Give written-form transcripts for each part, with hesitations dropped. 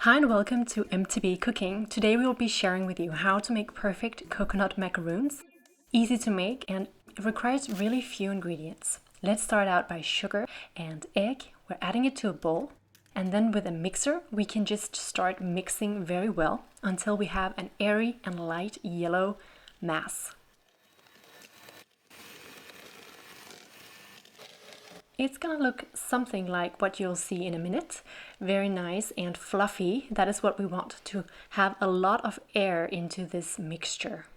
Hi and welcome to MTB Cooking. Today we will be sharing with you how to make perfect coconut macaroons. Easy to make and it requires really few ingredients. Let's start out by sugar and egg. We're adding it to a bowl, and then with a mixer we can just start mixing very well until we have an airy and light yellow mass. It's gonna look something like what you'll see in a minute. Very nice and fluffy. That is what we want, to have a lot of air into this mixture.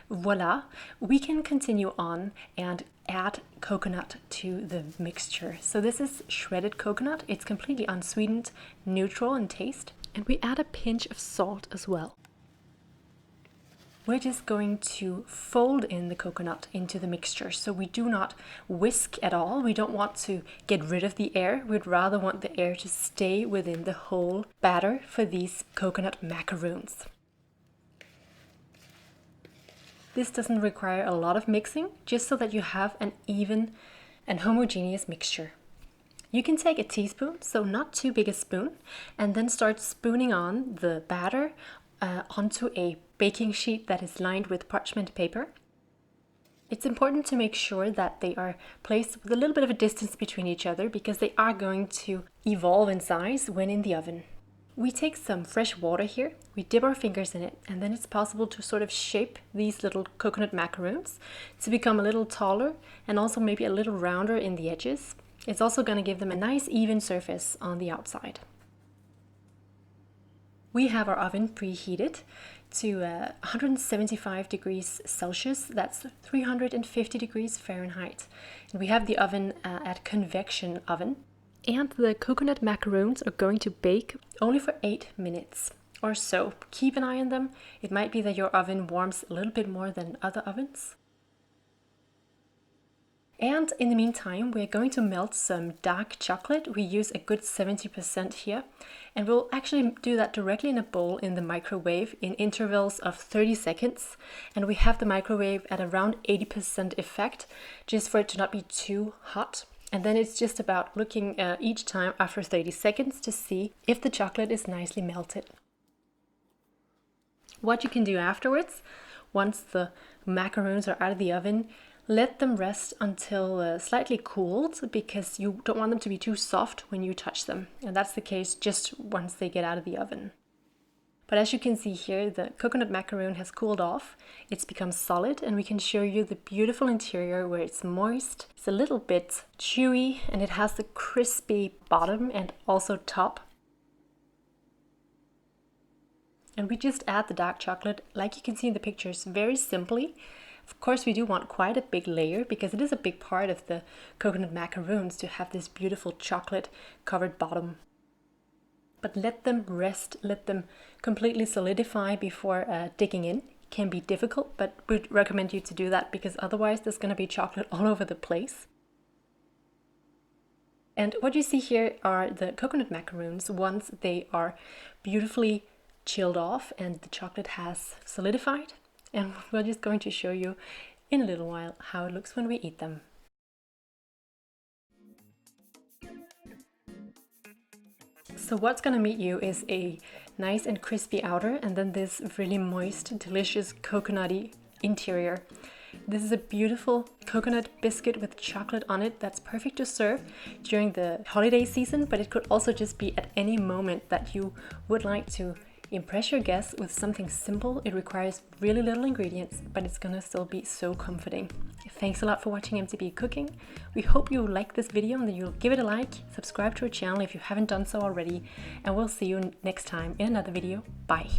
Voila! We can continue on and add coconut to the mixture. So this is shredded coconut. It's completely unsweetened, neutral in taste. And we add a pinch of salt as well. We're just going to fold in the coconut into the mixture, so we do not whisk at all. We don't want to get rid of the air. We'd rather want the air to stay within the whole batter for these coconut macaroons. This doesn't require a lot of mixing, just so that you have an even and homogeneous mixture. You can take a teaspoon, so not too big a spoon, and then start spooning on the batter onto a baking sheet that is lined with parchment paper. It's important to make sure that they are placed with a little bit of a distance between each other because they are going to evolve in size when in the oven. We take some fresh water here, we dip our fingers in it, and then it's possible to sort of shape these little coconut macaroons to become a little taller and also maybe a little rounder in the edges. It's also going to give them a nice even surface on the outside. We have our oven preheated to 175 degrees Celsius, that's 350 degrees Fahrenheit. And we have the oven at convection oven. And the coconut macaroons are going to bake only for 8 minutes or so. Keep an eye on them. It might be that your oven warms a little bit more than other ovens. And in the meantime, we're going to melt some dark chocolate. We use a good 70% here. And we'll actually do that directly in a bowl in the microwave in intervals of 30 seconds. And we have the microwave at around 80% effect, just for it to not be too hot. And then it's just about looking each time after 30 seconds to see if the chocolate is nicely melted. What you can do afterwards, once the macaroons are out of the oven, let them rest until slightly cooled, because you don't want them to be too soft when you touch them. And that's the case just once they get out of the oven. But as you can see here, the coconut macaroon has cooled off. It's become solid, and we can show you the beautiful interior where it's moist. It's a little bit chewy, and it has the crispy bottom and also top. And we just add the dark chocolate, like you can see in the pictures, very simply. Of course, we do want quite a big layer because it is a big part of the coconut macaroons to have this beautiful chocolate covered bottom. But let them rest, let them completely solidify before digging in. It can be difficult, but we'd recommend you to do that because otherwise there's going to be chocolate all over the place. And what you see here are the coconut macaroons once they are beautifully chilled off and the chocolate has solidified. And we're just going to show you in a little while how it looks when we eat them. So what's going to meet you is a nice and crispy outer, and then this really moist, delicious coconutty interior. This is a beautiful coconut biscuit with chocolate on it that's perfect to serve during the holiday season, but it could also just be at any moment that you would like to impress your guests with something simple. It requires really little ingredients, but it's gonna still be so comforting. Thanks a lot for watching MTB Cooking. We hope you like this video and that you'll give it a like, subscribe to our channel if you haven't done so already, and we'll see you next time in another video. Bye!